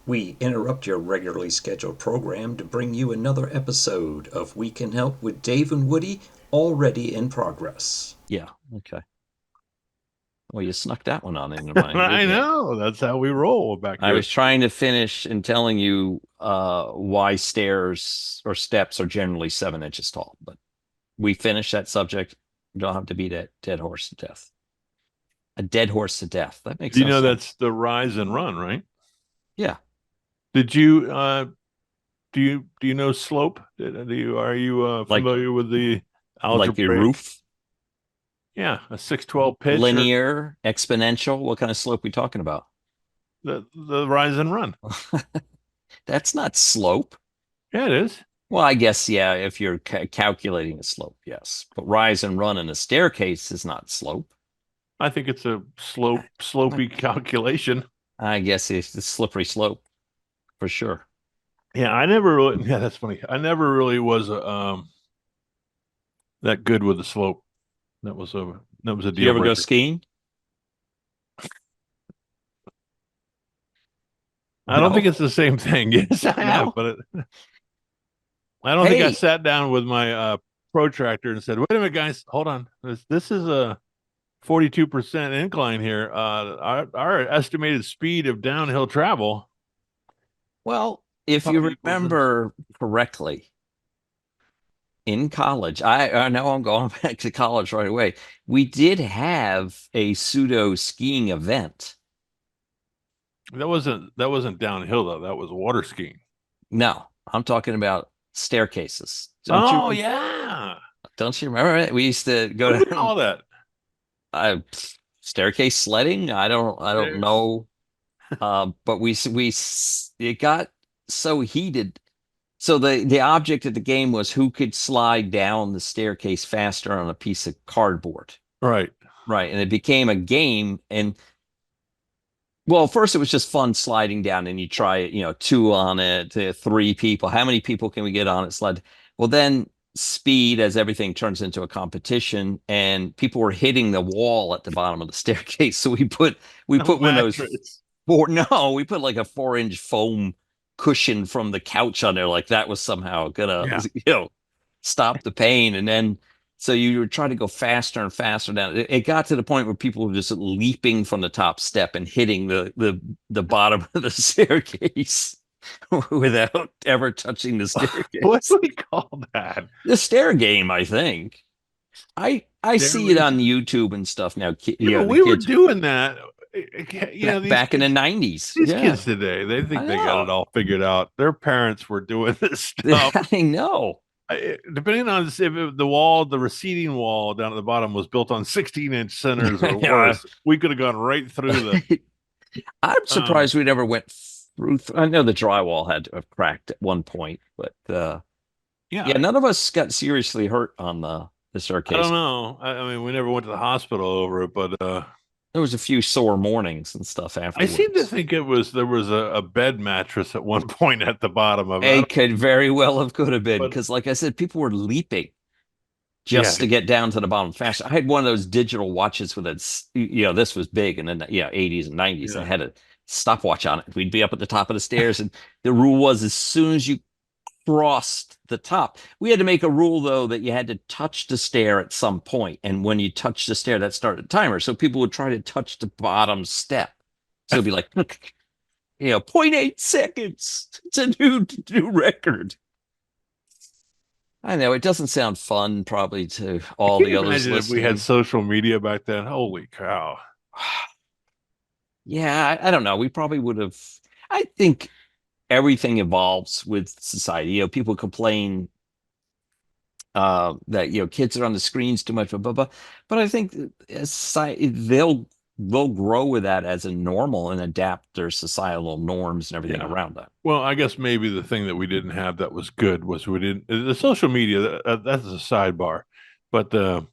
We interrupt your regularly scheduled program to bring you another episode of We Can Help with Dave and Woody, already in progress. Yeah. Okay. Well, you snuck that one on into mine, I didn't you? know. That's how we roll back I here. was trying to finish in telling you why stairs or steps are generally 7 inches tall, but we finished that subject. You don't have to beat a dead horse to death. A dead horse to death. That makes You no know sense. that's the rise and run, right? Yeah. Did you do you know slope? Are you Like familiar with the like your algebraic? roof, Yeah, a 612 pitch or linear, exponential. What kind of slope we talking about? the rise and run. That's not slope. Yeah, it is. Well, I guess, yeah, if you're calculating a slope, yes. But rise and run in a staircase is not slope. I think it's a slopey calculation. I guess it's the slippery slope for sure. Yeah, I never really. Yeah, that's funny. I never really was that good with the slope. That was a Do you deal ever go breaker. skiing? I don't think No, it's the same thing. Yes, I have, no. but I don't think I Hey, sat down with my protractor and said, "Wait a minute, guys, hold on. This is a 42% incline here. Our estimated speed of downhill travel well, if you probably equals this." remember correctly, in college, I know I'm going back to college right away. We did have a pseudo skiing event. That wasn't downhill though. That was water skiing. No, I'm talking about staircases. Oh yeah. Don't you remember it? We used to What go do we down call that? uh, staircase sledding. I don't There- know. But it got so heated. So the object of the game was who could slide down the staircase faster on a piece of cardboard. Right. Right. And it became a game. And well, first it was just fun sliding down and you try it, two on it to three people. How many people can we get on it sled? Well, then speed as everything turns into a competition and people were hitting the wall at the bottom of the staircase. So we A put one of those mattress. no, we put like a 4 inch foam cushion from the couch on there, like that was somehow gonna, Yeah. stop the pain. And then so you were trying to go faster and faster down. It got to the point where people were just leaping from the top step and hitting the bottom of the staircase without ever touching the What staircase. do we call that? The stair game, I think. I Stair see it on racing. YouTube and stuff now. Yeah, but The we were kids doing that. These back in the kids, 90s. these Yeah, kids today, they I think they got know. it all figured out. Their parents were doing this stuff. I know. Depending on if the wall, the receding wall down at the bottom was built on 16-inch centers or Yeah. worse, we could have gone right through the. I'm Um, surprised we never went through. I know the drywall had to have cracked at one point, but yeah, yeah, none of us got seriously hurt on the I don't staircase. know. I mean, we never went to the hospital over it, but There was a few sore mornings and stuff I seem to afterwards. think there was a bed mattress at one point at the bottom of it. It could very well have could have been But because, like I said, people were leaping yeah, just to get down to the bottom faster. I had one of those digital watches with this was big in the 80s and 90s. I yeah. had a stopwatch on it. We'd be up at the top of the stairs, and the rule was as soon as you crossed the top, we had to make a rule though that you had to touch the stair at some point, and when you touched the stair, that started a timer. So people would try to touch the bottom step. So it'd be like, zero point 0.8 seconds. It's a new record. I know it doesn't sound fun, probably to all Can the you others imagine if we had listening. social media back then? Holy cow. Yeah, I don't know. We probably would have. I think everything evolves with society. People complain that kids are on the screens too much, blah blah blah. But I think society they'll grow with that as a normal and adapt their societal norms and everything Yeah. around that. Well, I guess maybe the thing that we didn't have that was good was we didn't the social media. That's a sidebar, but the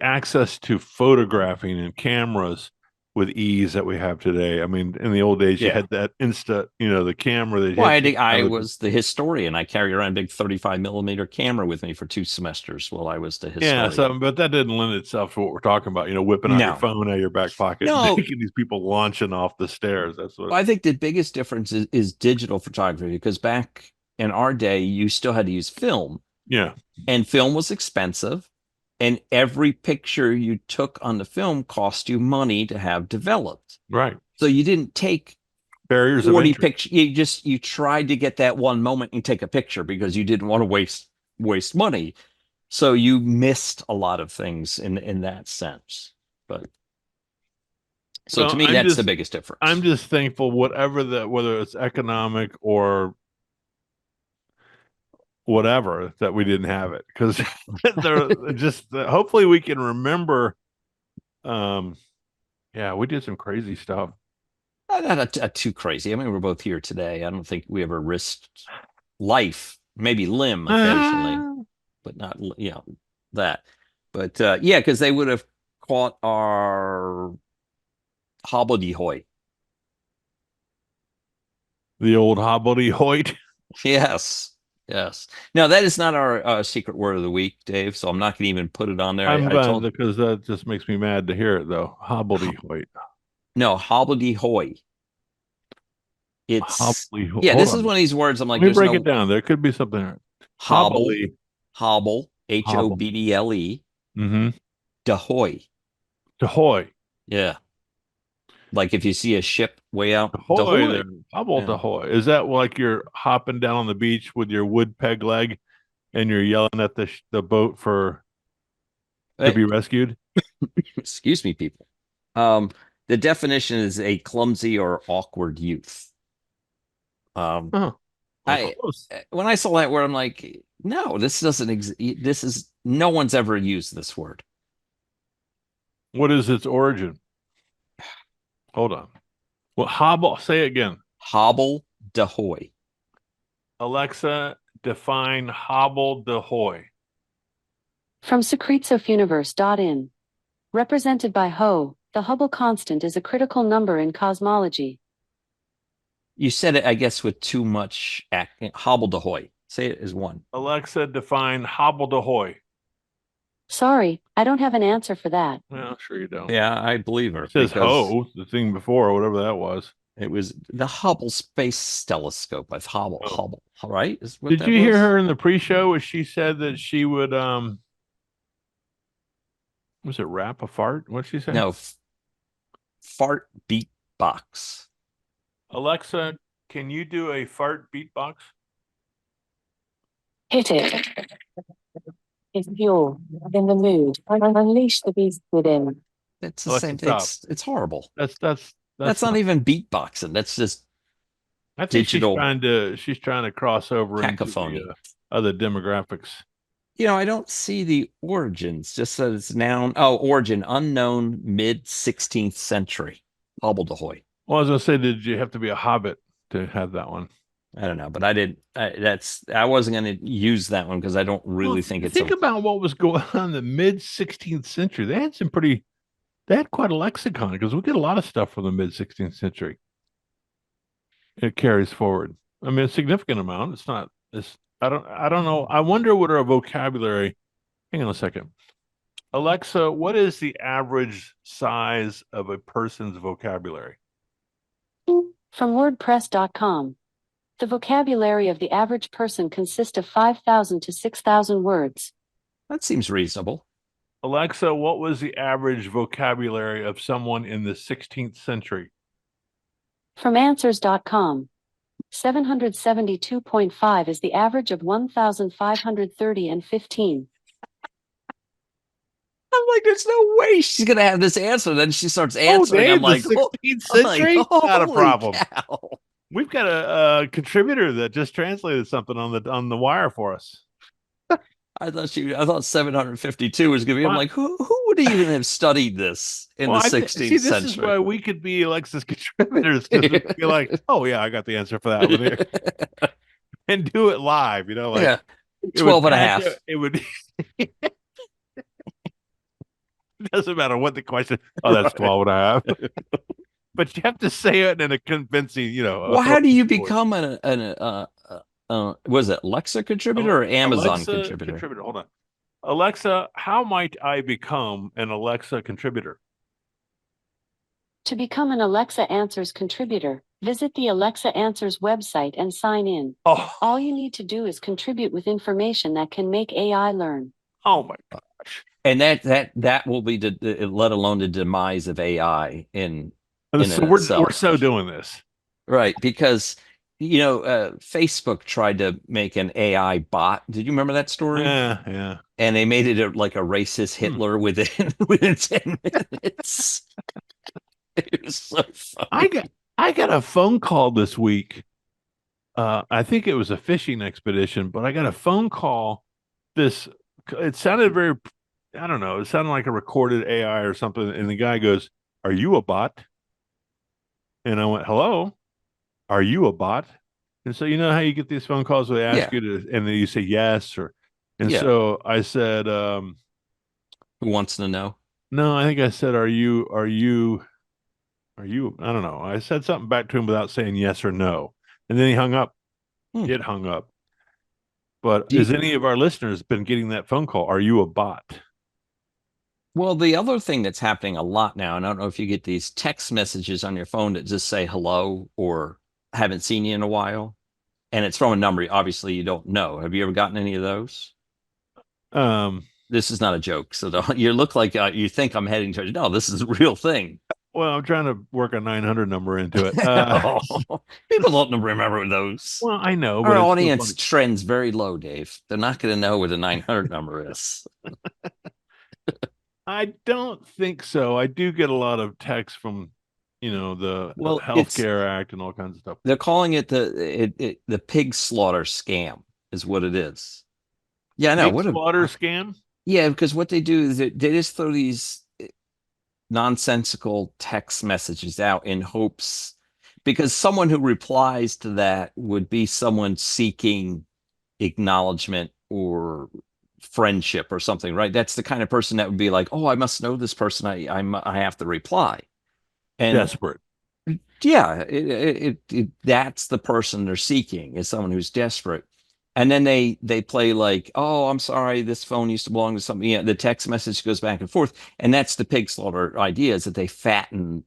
access to photographing and cameras with ease that we have today. I mean, in the old days, you Yeah. had that the camera that you Well, had I was the historian. I carried around a big 35 millimeter camera with me for 2 semesters while I was the Yeah, historian. but that didn't lend itself to what we're talking about. Whipping out your No, phone out of your back pocket and no. taking these people launching off the stairs. That's what. Well, I think the biggest difference is digital photography because back in our day, you still had to use film, Yeah, and film was expensive, and every picture you took on the film cost you money to have developed. right. So you didn't take Barriers of 40 entry. pictures. You tried to get that one moment and take a picture because you didn't want to waste money. So you missed a lot of things in that sense. But so Well, to me, that's the biggest difference. I'm just thankful, whether it's economic or whatever, that we didn't have it, because they're just hopefully we can remember. Yeah, we did some crazy stuff. Not too crazy. I mean, we're both here today. I don't think we ever risked life, maybe limb occasionally, but not that. But yeah, because they would have caught our hobbledehoy. The old hobbledehoy. Yes. Yes. Now that is not our secret word of the week, Dave. So I'm not going to even put it on there. I'm I glad, told because that just makes me mad to hear it, though. Hobbledehoy. no hobbledehoy. It's Hobbledehoy. yeah. Hold This is on. one of these words. I'm like, Let me there's break no it down. There could be something there. hobble, Hobble. Hobble, Mm-hmm. dehoy. Dehoy. Yeah. Like if you see a ship way out, Dehoy. There. dehoy. Hobble Yeah. dehoy. Is that like you're hopping down on the beach with your wood peg leg and you're yelling at the boat to be rescued? Excuse me, people. The definition is a clumsy or awkward youth. Oh, I close. when I saw that word, I'm like, no, this doesn't exist. This is no one's ever used this word. What is its origin? Hold on. Well, hobble. Say it again. Hobble dehoy. Alexa, define hobble dehoy. From secretsofuniverse.in. Represented by Ho, the Hubble constant is a critical number in cosmology. You said it, I guess, with too much acting. Hobble dehoy. Say it as one. Alexa, define hobble dehoy. Sorry, I don't have an answer for that. Well, sure you don't. Yeah, I believe her. It says because Ho, the thing before, or whatever that was. It was the Hubble Space Telescope with Hubble. Oh. Hubble, right? Is what Did that you hear was? her in the pre-show where she said that she would was it rap a fart? What'd she say? No, fart beatbox. Alexa, can you do a fart beatbox? Hit it. If you're in the mood, unleash the beast within. That's the Alexa, same. stop. It's horrible. That's not even beatboxing. That's just I think digital she's trying to cross over cacophony. into the other demographics. I don't see the origins. Just says it's noun. Oh, origin unknown, mid 16th century. Hobble dehoy. Well, I was gonna say, did you have to be a hobbit to have that one? I don't know, but I did. I wasn't going to use that one because I don't really think it's. Think about what was going on in the mid 16th century. They had quite a lexicon, because we get a lot of stuff from the mid 16th century. It carries forward. I mean, a significant amount. It's not. I don't know. I wonder what our vocabulary. Hang on a second. Alexa, what is the average size of a person's vocabulary? From WordPress.com. The vocabulary of the average person consists of 5,000 to 6,000 words. That seems reasonable. Alexa, what was the average vocabulary of someone in the 16th century? From Answers.com. 772.5 is the average of 1,530 and 15. I'm like, there's no way she's gonna have this answer. Then she starts answering. I'm like, the 16th century? Not a holy problem. cow. We've got a contributor that just translated something on the wire for us. I thought 752 was gonna be. I'm like, who would even have studied this in the 16th century? This is why we could be Alexa's contributors, because we'd be like, oh yeah, I got the answer for that one here. And do it live, like yeah, 12 and a half. It would It doesn't matter what the question. Oh, that's Right. 12 and a half. But you have to say it in a convincing, Well, how do you become was it Alexa contributor or Amazon Alexa contributor? Hold on. Alexa, how might I become an Alexa contributor? To become an Alexa Answers contributor, visit the Alexa Answers website and sign in. Oh, All you need to do is contribute with information that can make AI learn. oh my gosh. And that will be let alone the demise of AI in So we're so doing this. Right, because Facebook tried to make an AI bot. Did you remember that story? Yeah. And they made it like a racist Hitler within 10 minutes. It was so funny. I got a phone call this week. I think it was a fishing expedition, but I got a phone call. It sounded very, I don't know, it sounded like a recorded AI or something. And the guy goes, "Are you a bot?" And I went, "Hello, are you a bot?" And so you know how you get these phone calls where they ask you to, and then you say yes so I said, who wants to know? No, I think I said, are you, I don't know. I said something back to him without saying yes or no. And then he hung up. It hung up. But has any of our listeners been getting that phone call? Are you a bot? Well, the other thing that's happening a lot now, and I don't know if you get these text messages on your phone that just say hello or haven't seen you in a while, and it's from a number obviously you don't know. Have you ever gotten any of those? This is not a joke, so you look like you think I'm heading towards. No, this is a real thing. Well, I'm trying to work a 900 number into it. People don't remember those. Well, I know, but our audience trends very low, Dave. They're not going to know what a 900 number is. I don't think so. I do get a lot of texts from, the Healthcare Act and all kinds of stuff. They're calling it the pig slaughter scam is what it is. Yeah, I know. Pig slaughter scam? Yeah, because what they do is they just throw these nonsensical text messages out in hopes, because someone who replies to that would be someone seeking acknowledgement or friendship or something, right? That's the kind of person that would be like, oh, I must know this person. I have to reply. And desperate. Yeah, that's the person they're seeking, is someone who's desperate. And then they play like, oh, I'm sorry, this phone used to belong to somebody. Yeah, the text message goes back and forth, and that's the pig slaughter idea, is that they fatten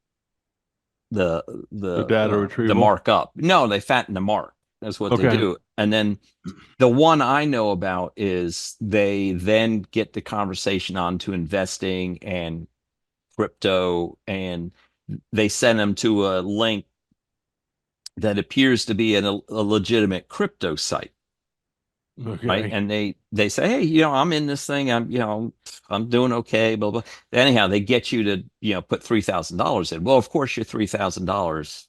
the data retrieval, the markup. No, they fatten the mark. That's what they do. And then the one I know about is they then get the conversation on to investing and crypto, and they send them to a link that appears to be a legitimate crypto site. Okay. Right. And they say, hey, I'm in this thing. I'm doing okay. Blah, blah. Anyhow, they get you to, put $3,000 in. Well, of course, your $3,000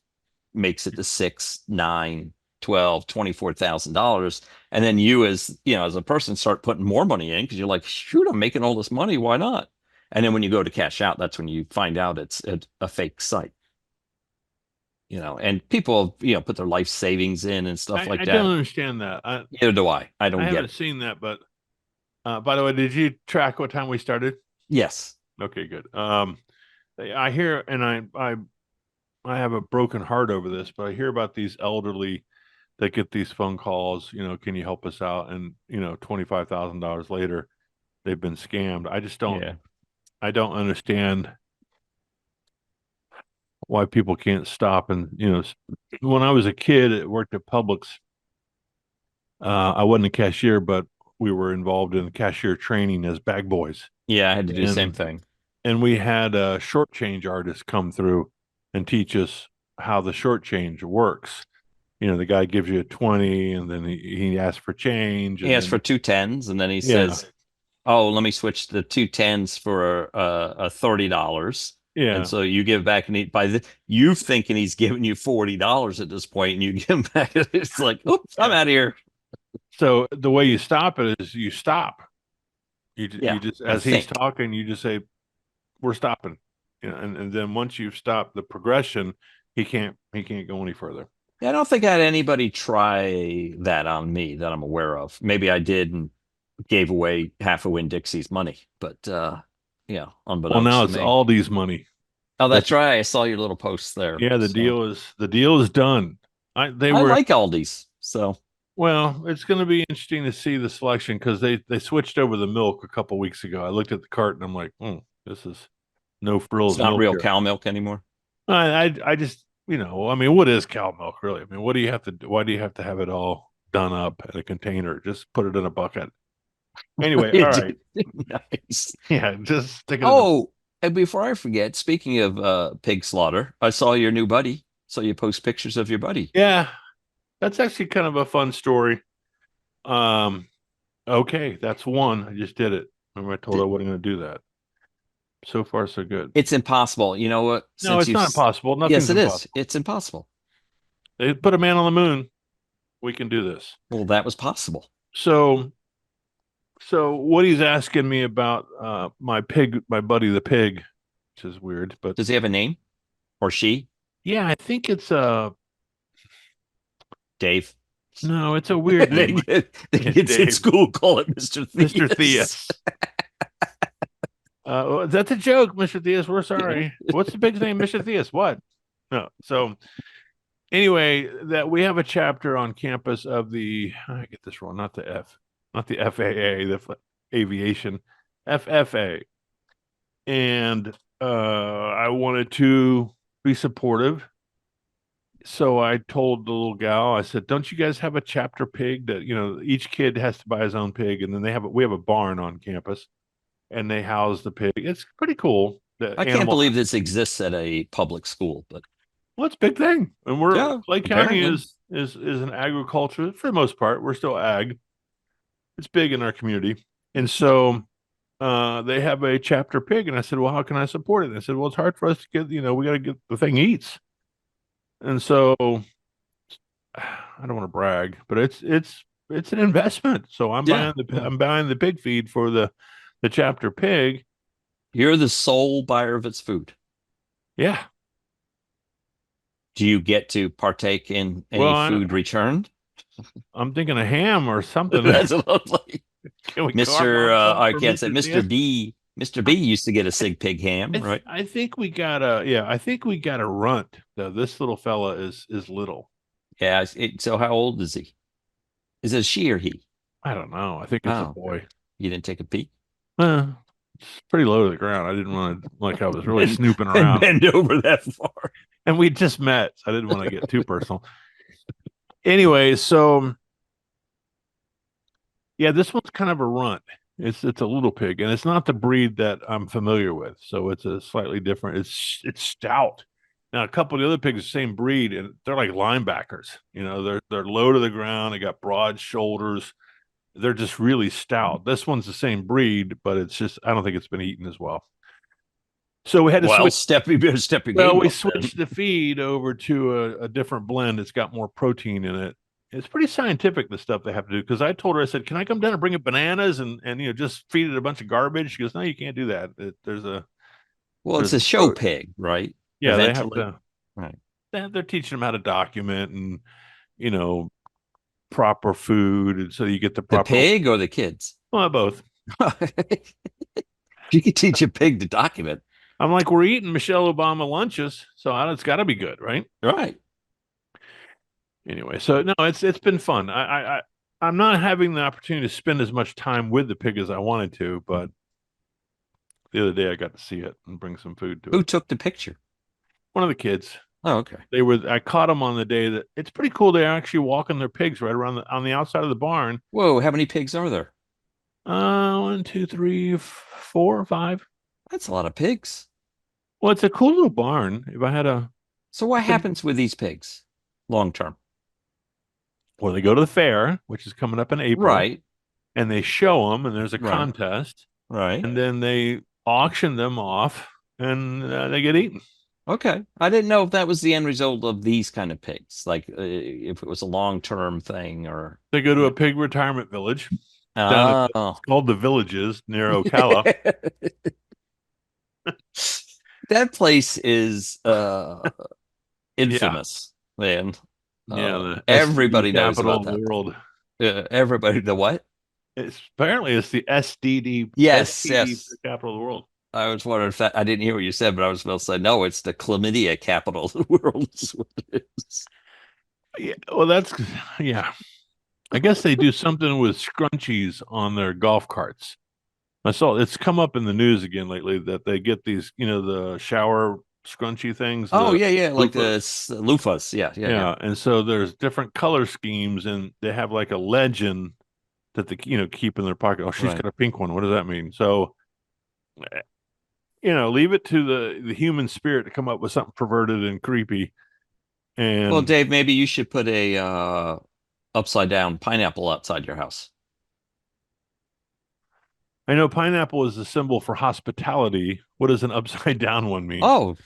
makes it to $6, $9, $12, $24,000. And then you as a person start putting more money in, because you're like, shoot, I'm making all this money. Why not? And then when you go to cash out, that's when you find out it's a fake site. And people, put their life savings in and stuff like that. I don't understand that. Neither do I. I haven't seen that, but by the way, did you track what time we started? Yes. Okay, good. I hear, and I have a broken heart over this, but I hear about these elderly that get these phone calls, can you help us out? And, $25,000 later, they've been scammed. I just don't, I don't understand why people can't stop. And, when I was a kid, I worked at Publix. I wasn't a cashier, but we were involved in cashier training as bag boys. Yeah, I had to do the same thing. And we had a short change artist come through and teach us how the short change works. The guy gives you a 20, and then he asks for change. He asks for 2 10s, and then he says, oh, let me switch the 2 10s for a $30. Yeah. And so you give back, and you thinking he's giving you $40 at this point, and you give him back. It's like, oops, I'm out of here. So the way you stop it is you stop. You just, as he's talking, you just say, we're stopping. And then once you've stopped the progression, he can't go any further. Yeah, I don't think I had anybody try that on me that I'm aware of. Maybe I did and gave away half of Winn-Dixie's money, but Yeah, Well, unbeknownst now to it's me. Aldi's money. Oh, that's right. I saw your little post there. Yeah, the deal is done. I like Aldi's, so Well, it's going to be interesting to see the selection because they switched over the milk a couple weeks ago. I looked at the cart and I'm like, this is no it's frills not milk real here. cow milk anyman I just I mean, what is cow milk really? I mean, what do you have to do? Why do you have to have it all done up in a container? Just put it in a bucket. Anyway, all right, Nice. yeah, just stick it. Oh, and before I forget, speaking of pig slaughter, I saw your new buddy. So you post pictures of your buddy. Yeah, that's actually kind of a fun story. Okay, that's one. I just did it. Remember, I told her I wasn't going to do that. So far, so good. It's impossible. You know what? No, it's not impossible. Nothing's Yes, it impossible. is. It's impossible. They put a man on the moon. We can do this. Well, that was possible. So Woody's asking me about my buddy the pig, which is weird. But Does he have a name? Or she? yeah, I think it's Dave. no, it's a weird name. The kids at school call it Mr. Theus. Mr. Theus. That's a joke, Mr. Theus. We're sorry. What's the big name, Mr. Theus? What? No. So anyway, that we have a chapter on campus of I get this wrong, not the FAA, the aviation, FFA. And I wanted to be supportive. So I told the little gal, I said, "Don't you guys have a chapter pig that, each kid has to buy his own pig, and then we have a barn on campus and they house the pig. It's pretty cool. I can't believe this exists at a public school, but well, it's a big thing. And Lake County apparently. is an agriculture for the most part. We're still ag. It's big in our community. And so they have a chapter pig. And I said, well, how can I support it? And I said, well, it's hard for us to get, we got to get the thing eats. And so I don't want to brag, but it's an investment. So I'm buying the pig feed for the chapter pig. You're the sole buyer of its food. Yeah. Do you get to partake in any food returned? I'm thinking a ham or something. That's lovely. I can't say Mr. B. Mr. B used to get a sig pig ham, right? I think we got a runt though. This little fella is little. Yeah. So how old is he? Is it she or he? I don't know. I think it's a boy. You didn't take a peek? It's pretty low to the ground. I didn't want to, I was really snooping around. Bend over that far. And we just met, so I didn't want to get too personal. Anyway, so yeah, this one's kind of a runt. It's a little pig, and it's not the breed that I'm familiar with. So it's a slightly different. It's stout. Now a couple of the other pigs, the same breed, and they're like linebackers. They're low to the ground. They got broad shoulders. They're just really stout. This one's the same breed, but it's just I don't think it's been eaten as well. So we had to switch. We switched the feed over to a different blend. It's got more protein in it. It's pretty scientific, the stuff they have to do. Because I told her, I said, "Can I come down and bring it bananas and just feed it a bunch of garbage?" She goes, "No, you can't do that. It's a show pig, right? Yeah, eventually. they have to. Right. They're teaching them how to document and proper food, and so you get the proper pig or the kids. Well, both. You can teach a pig to document. I'm like, we're eating Michelle Obama lunches, so it's got to be good, right? Right. Anyway, so no, it's been fun. I'm not having the opportunity to spend as much time with the pig as I wanted to, but the other day I got to see it and bring some food to it. Who took the picture? One of the kids. Oh, okay. I caught them on the day that it's pretty cool. They're actually walking their pigs right around on the outside of the barn. Whoa, how many pigs are there? 1, 2, 3, 4, 5. That's a lot of pigs. Well, it's a cool little barn. So what happens with these pigs long term? Well, they go to the fair, which is coming up in April. Right. And they show them, and there's a contest. Right. And then they auction them off, and they get eaten. Okay. I didn't know if that was the end result of these kind of pigs, like if it was a long-term thing or... They go to a pig retirement village. Oh. It's called The Villages near Ocala. That place is infamous, man. Yeah, everybody knows about that. World. Everybody, the what? It's the SDD. Yes, STD yes. capital of the world. I was wondering if that, I didn't hear what you said, but I was supposed to say, no, it's the chlamydia capital of the world. Is what it is. Yeah, well, yeah. I guess they do something with scrunchies on their golf carts. I saw it's come up in the news again lately that they get these, the shower scrunchy things, Oh, the yeah, like the loofahs. loofahs. Yeah. Yeah, and so there's different color schemes, and they have like a legend that they, keep in their pocket. Oh, she's Right. got a pink one. What does that mean? So, leave it to the human spirit to come up with something perverted and creepy. Well, And Dave, maybe you should put a upside down pineapple outside your house. I know pineapple is a symbol for hospitality. What does an upside down one mean? Oh,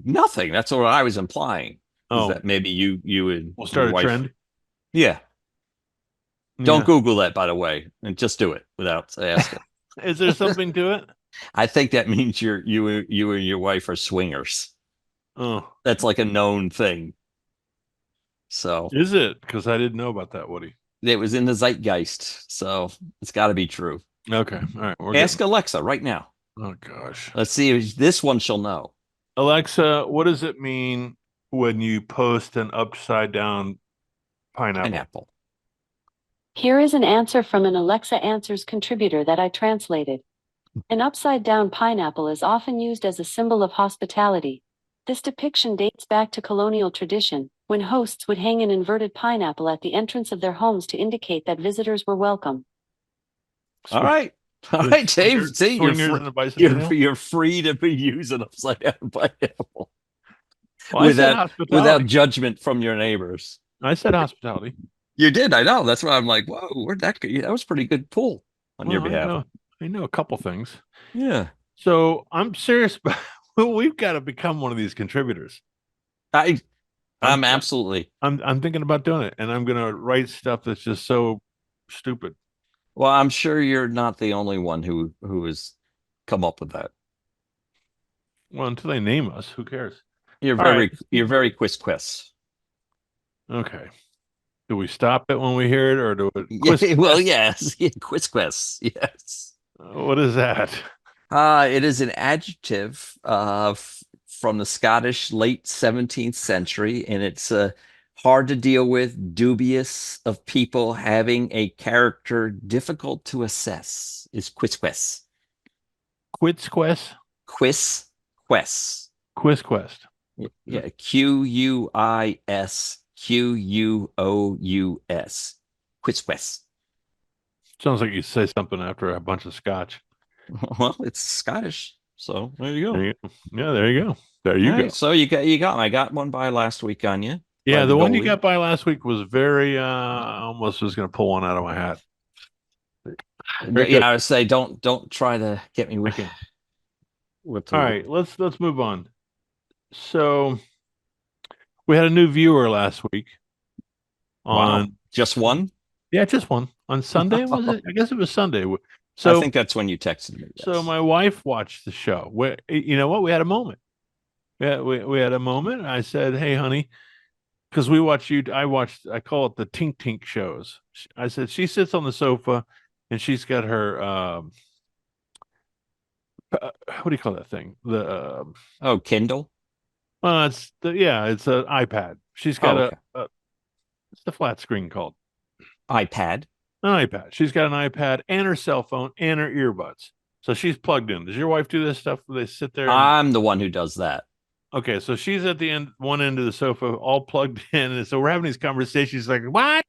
nothing. That's what I was implying. Is Oh, that maybe you and we'll your start a wife? trend. Yeah. Yeah. Don't Google that, by the way, and just do it without asking. Is there something to it? I think that means you and your wife are swingers. Oh, That's like a known thing. So is it? Because I didn't know about that, Woody. it was in the zeitgeist. So it's got to be true. Okay, all right. Ask Alexa right now. Oh gosh, Let's see if this one she'll know. Alexa, what does it mean when you post an upside down pineapple? Pineapple. Here is an answer from an Alexa Answers contributor that I translated. An upside-down pineapple is often used as a symbol of hospitality. This depiction dates back to colonial tradition, when hosts would hang an inverted pineapple at the entrance of their homes to indicate that visitors were welcome. All right, Dave. See, you're free to be using upside down pineapple without judgment from your neighbors. I said hospitality. You did, I know. That's why I'm like, whoa, where'd that go? That was pretty good pull on your behalf. I know a couple things. Yeah. So I'm serious. We've got to become one of these contributors. I'm absolutely. I'm thinking about doing it, and I'm going to write stuff that's just so stupid. Well, I'm sure you're not the only one who has come up with that. Well, until they name us, who cares? You're very quiz. Okay. Do we stop it when we hear it, or do it? Yeah, well, yes, quiz. Yes. What is that? It is an adjective from the Scottish late 17th century, and it's hard to deal with, dubious, of people having a character difficult to assess. Is quiz. Quizquest? Quizquest. Yeah, Quisquous. Quizquest. Sounds like you say something after a bunch of scotch. Well, it's Scottish, so there you go. Yeah, there you go. There you go. So you got. I got one by last week on you. Yeah, the one you got by last week was very. I almost was going to pull one out of my hat. I would say don't try to get me with. All right, let's move on. So we had a new viewer last week. Wow. Just one? Yeah, just one. On Sunday, was it? I guess it was Sunday. So I think that's when you texted me. Yes. So my wife watched the show. You know what? We had a moment. Yeah, we had a moment. I said, "Hey, honey," because I call it the Tink Tink shows. I said she sits on the sofa, and she's got her what do you call that thing? The Kindle. It's an iPad. She's got what's the flat screen called? iPad. An iPad. She's got an iPad and her cell phone and her earbuds. So she's plugged in. Does your wife do this stuff where they sit there? I'm the one who does that. Okay, so she's at one end of the sofa, all plugged in, and so we're having these conversations. She's like, "What?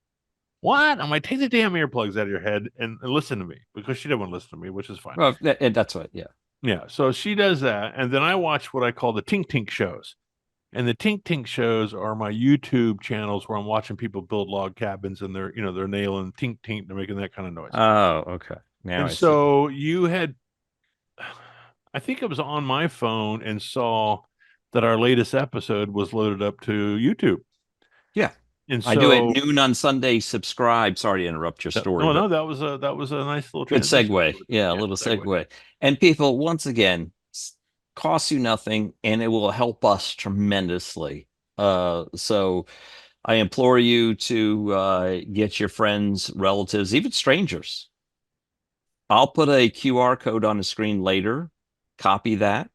I'm like, take the damn earplugs out of your head and listen to me," because she didn't want to listen to me, which is fine. Well, that's what, yeah. Yeah, so she does that, and then I watch what I call the Tink Tink shows. And the Tink Tink shows are my YouTube channels where I'm watching people build log cabins, and they're nailing tink tink, they're making that kind of noise. Oh, okay. Now and so you had, I think it was on my phone and saw that our latest episode was loaded up to YouTube. Yeah. And so, I do at noon on Sunday. Subscribe. Sorry to interrupt your story. No, that was a nice little good segue. Yeah, a little segue. And people, once again, costs you nothing, and it will help us tremendously. So I implore you to get your friends, relatives, even strangers, I'll put a QR code on the screen later. Copy that.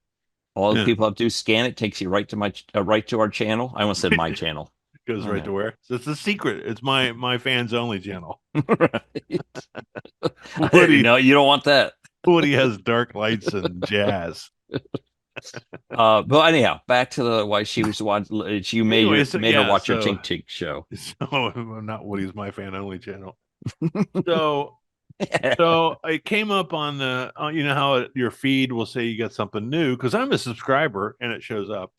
All the Yeah. people have to do scan it. Takes you right to right to our channel. I almost said my channel. Goes I right know. to where? So it's a secret. It's my fans only channel. Right. Woody No, you don't want that. Woody has dark lights and jazz. But anyhow, back to the why she was watching. You made Anyway, her watch your Tink Tink show. So not Woody's my fan only channel. So it came up on the you know how your feed will say you got something new because I'm a subscriber and it shows up.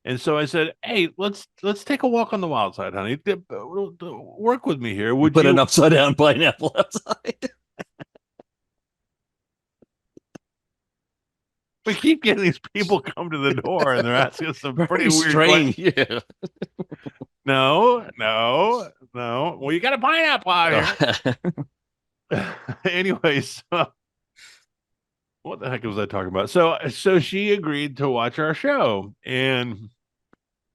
And so I said, "Hey, let's take a walk on the wild side, honey. Work with me here. Would Put you an upside down pineapple outside." We keep getting these people come to the door and they're asking us some pretty Very weird strange. questions. Yeah. No. Well, you got a pineapple out here. Anyway, so what the heck was I talking about? So she agreed to watch our show and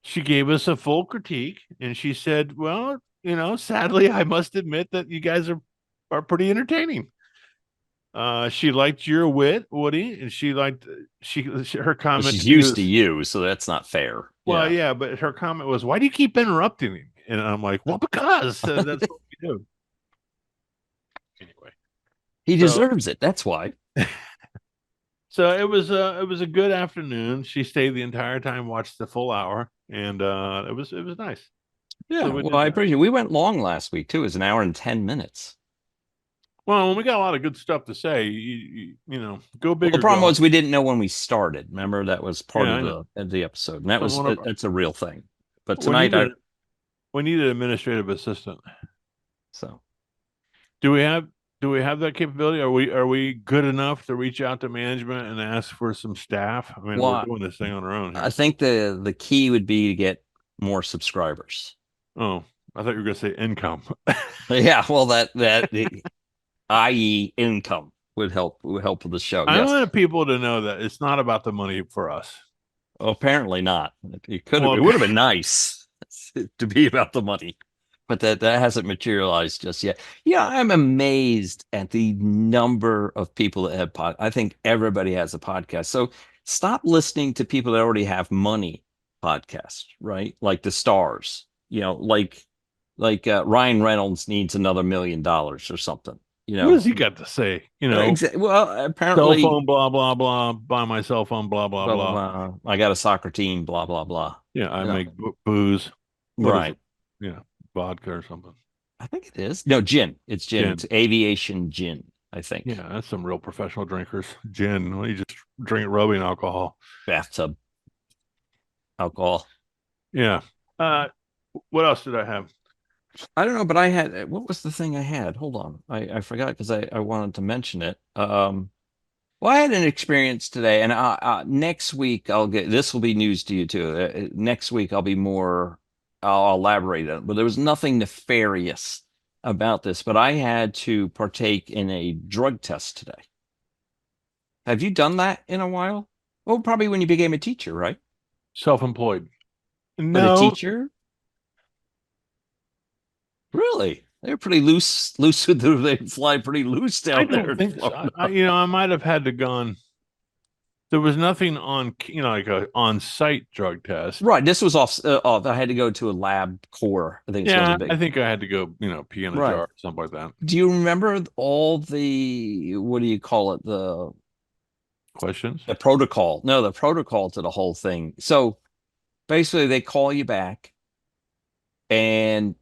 she gave us a full critique and she said, well, sadly, I must admit that you guys are pretty entertaining. She liked your wit, Woody, and she liked her comment. Well, she's used to you, so that's not fair. Well, yeah, but her comment was, "Why do you keep interrupting me?" And I'm like, "Well, because that's what we do." Anyway, he deserves it. That's why. So it was a good afternoon. She stayed the entire time, watched the full hour, and it was nice. Yeah, So well, I appreciate it. We went long last week too. It was an hour and 10 minutes. Well, when we got a lot of good stuff to say, you know, go big. Well, the problem was we didn't know when we started. Remember, that was part of the episode, and that's a real thing. But tonight, we need an administrative assistant. So, do we have that capability? Are we good enough to reach out to management and ask for some staff? I mean, we're doing this thing on our own here. I think the key would be to get more subscribers. Oh, I thought you were going to say income. Yeah, well, that i.e. income would help with the show. I want people to know that it's not about the money for us. Well, apparently not. It would have been nice to be about the money, but that hasn't materialized just yet. Yeah, I'm amazed at the number of people that have I think everybody has a podcast. So stop listening to people that already have money podcasts, right? Like the stars, like Ryan Reynolds needs another $1 million or something. What has he got to say? Well, apparently, cell phone, blah blah blah. Buy my cell phone, blah blah blah. I got a soccer team, blah blah blah. Yeah, I make booze, right? Vodka or something. I think it is. No, gin. It's gin. It's aviation gin, I think. Yeah, that's some real professional drinkers. Gin. Well, you just drink rubbing alcohol. Bathtub alcohol. Yeah. What else did I have? I don't know, but I had, what was the thing I had? Hold on. I forgot because I wanted to mention it. Well, I had an experience today, and next week this will be news to you too. Next week I'll elaborate on it, but there was nothing nefarious about this, but I had to partake in a drug test today. Have you done that in a while? Oh, probably when you became a teacher, right? Self-employed. No. But a teacher? Really? They're pretty loose with they fly pretty loose down there. I don't think so. I might have had to gone. There was nothing on, like a on-site drug test. Right. This was off. I had to go to a lab core. I think. I think I had to go, pee in a jar or something like that. Do you remember all the, what do you call it? The questions? The protocol. No, the protocol to the whole thing. So basically they call you back and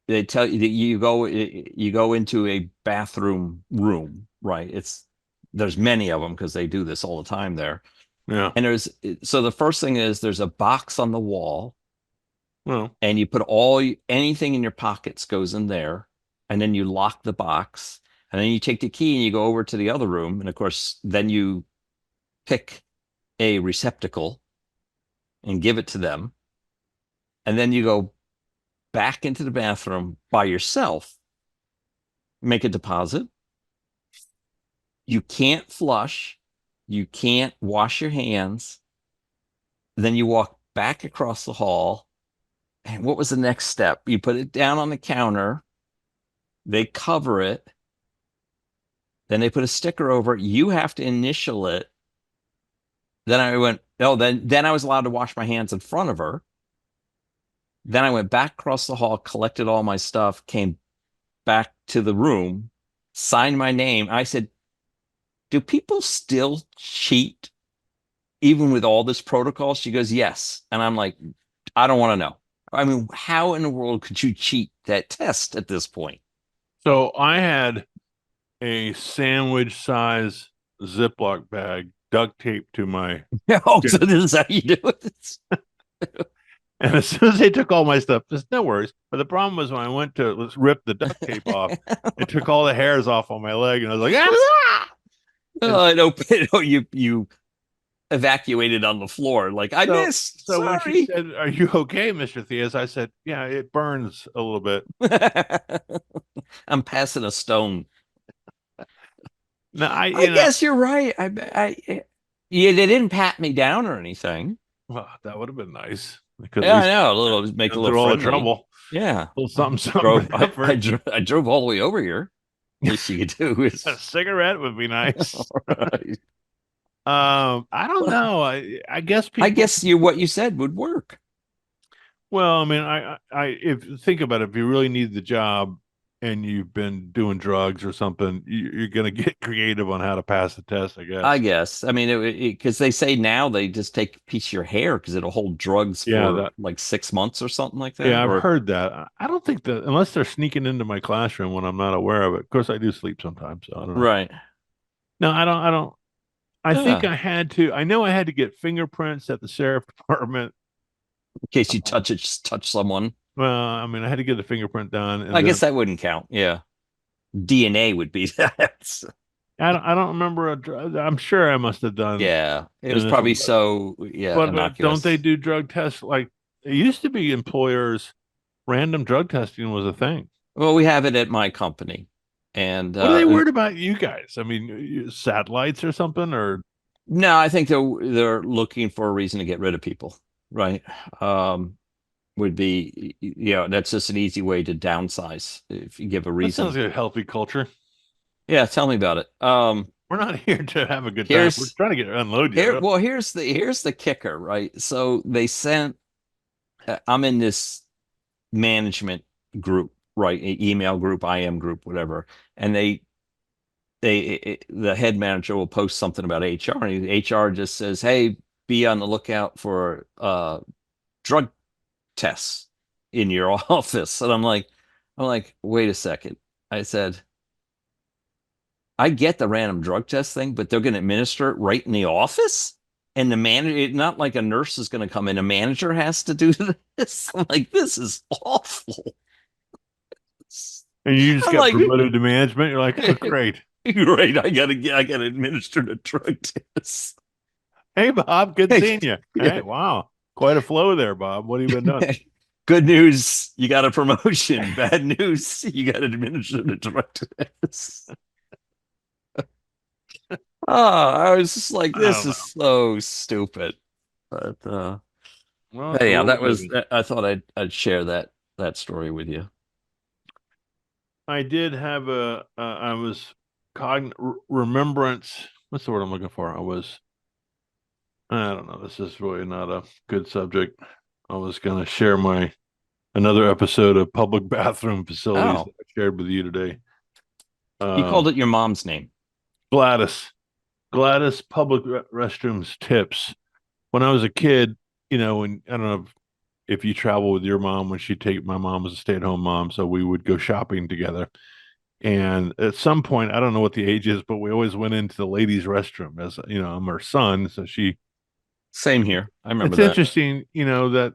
they tell you that you go into a bathroom room, right? There's many of them because they do this all the time there. Yeah. And so the first thing is there's a box on the wall. Well, and you put anything in your pockets goes in there, and then you lock the box, and then you take the key and you go over to the other room, and of course then you pick a receptacle and give it to them, and then you go back into the bathroom by yourself, make a deposit. You can't flush, you can't wash your hands. Then you walk back across the hall. And what was the next step? You put it down on the counter. They cover it. Then they put a sticker over it. You have to initial it. Then I went, oh, then I was allowed to wash my hands in front of her. Then I went back across the hall, collected all my stuff, came back to the room, signed my name. I said, do people still cheat even with all this protocol? She goes, yes. And I'm like, I don't want to know. I mean, how in the world could you cheat that test at this point? So I had a sandwich size Ziploc bag duct taped to my, Oh, so this is how you do it. and as soon as they took all my stuff, just no worries. But the problem was when I went to rip the duct tape off, it took all the hairs off on my leg, and I was like, ah! Oh, I know. You evacuated on the floor. Like, I missed. So when Sorry. she said, "Are you okay, Mr. Theus?" I said, "Yeah, it burns a little bit." I'm passing a stone. No, I guess you're right. Yeah, they didn't pat me down or anything. well, that would have been nice. Yeah, I know. Make a through little all the friendly. trouble. Yeah, A little something for effort. I drove all the way over here. Least you could do is A cigarette would be nice. Right. I don't know. I guess I guess what you said would work. Well, I mean, if think about it, if you really need the job and you've been doing drugs or something, you're going to get creative on how to pass the test, I guess. I guess. I mean, because they say now they just take a piece of your hair because it'll hold drugs for like 6 months or something like that. Yeah, I've heard that. I don't think that unless they're sneaking into my classroom when I'm not aware of it. Of course, I do sleep sometimes, so I don't know. Right. No, I don't. I think I had to. I know I had to get fingerprints at the sheriff department. In case you touch someone. Well, I mean, I had to get a fingerprint done. And I guess that wouldn't count. Yeah. DNA would be that. I don't remember I'm sure I must have done. Yeah. It was probably so, yeah. But don't they do drug tests? Like it used to be employers, random drug testing was a thing. Well, we have it at my company. And what are they worried about you guys? I mean, satellites or something or? No, I think they're looking for a reason to get rid of people. Right. Would be, that's just an easy way to downsize if you give a reason. That sounds like a healthy culture. Yeah, tell me about it. We're not here to have a good time. We're trying to unload you. Well, here's the kicker, right? So they sent. I'm in this management group, right? Email group, IM group, whatever, and the head manager will post something about HR, and HR just says, "Hey, be on the lookout for drug tests in your office." And I'm like, wait a second. I said, I get the random drug test thing, but they're going to administer it right in the office, and the manager, not like a nurse is going to come in. A manager has to do this. I'm like, this is awful. And you just got promoted to management. You're like, oh, great. Right. I gotta administer the drug test. Hey, Bob, good seeing you. Hey, wow. Quite a flow there, Bob. What have you been doing? Good news, you got a promotion. Bad news, you got to administer the drug test. I was just like, this is so stupid. But anyhow, that was. I thought I'd share that story with you. I did have I was remembrance. What's the word I'm looking for? I don't know. This is really not a good subject. I was going to share another episode of public bathroom facilities that I shared with you today. You called it your mom's name. Gladys public restrooms tips. When I was a kid, when I don't know if you travel with your mom, my mom was a stay-at-home mom, so we would go shopping together. And at some point, I don't know what the age is, but we always went into the ladies' restroom. As I'm her son, so she. Same here. I remember that. It's interesting, that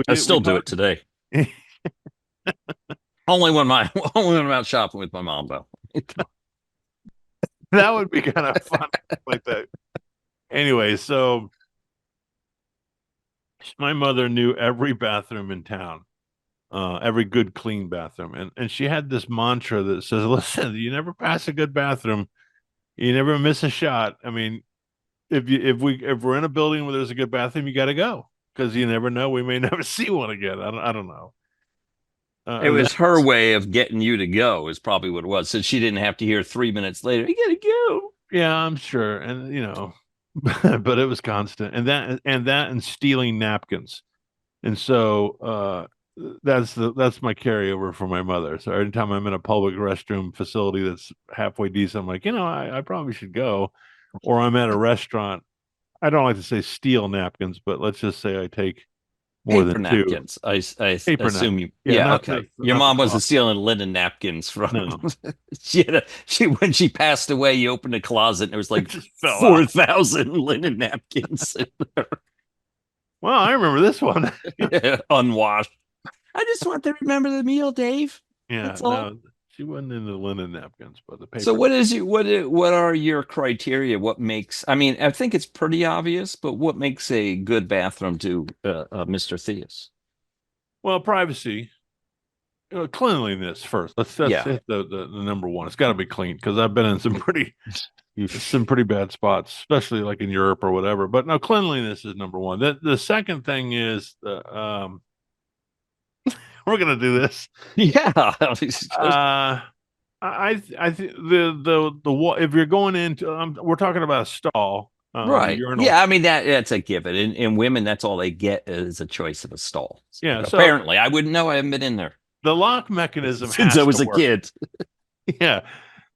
I still do it today. only when I'm out shopping with my mom, though. That would be kind of fun, like that. Anyway, so my mother knew every bathroom in town, every good, clean bathroom, and she had this mantra that says, "Listen, you never pass a good bathroom, you never miss a shot. I mean, if we're in a building where there's a good bathroom, you got to go because you never know, we may never see one again. I don't know." It was her way of getting you to go, is probably what it was. So she didn't have to hear 3 minutes later, you gotta go. Yeah, I'm sure. And but it was constant. And stealing napkins. And so that's my carryover for my mother. So every time I'm in a public restroom facility that's halfway decent, I'm like, I probably should go. Or I'm at a restaurant. I don't like to say steal napkins, but let's just say I take more Paper than napkins. I Paper assume napkins. you. Yeah, not okay. the- Your not the mom wasn't cloth. stealing linen napkins from. No. She when she passed away, you opened a closet and there was like Just fell out. 4,000 linen napkins in there. Well, I remember this one. Unwashed. I just want to remember the meal, Dave. Yeah, That's all. no, she wasn't into linen napkins, but the paper. So what are your criteria? What makes, I mean, I think it's pretty obvious, but what makes a good bathroom to Mr. Theus? Well, privacy, cleanliness first. That's Yeah. hit the number one. It's got to be clean because I've been in some pretty bad spots, especially like in Europe or whatever. But no, cleanliness is number one. The second thing is we're gonna do this. Yeah. I think the wall. If you're going into, we're talking about a stall, Right. urinal. Yeah, I mean that's a given. In women, that's all they get is a choice of a stall. Yeah, so- apparently, I wouldn't know. I haven't been in there The lock mechanism since has I was to a work. kid. Yeah,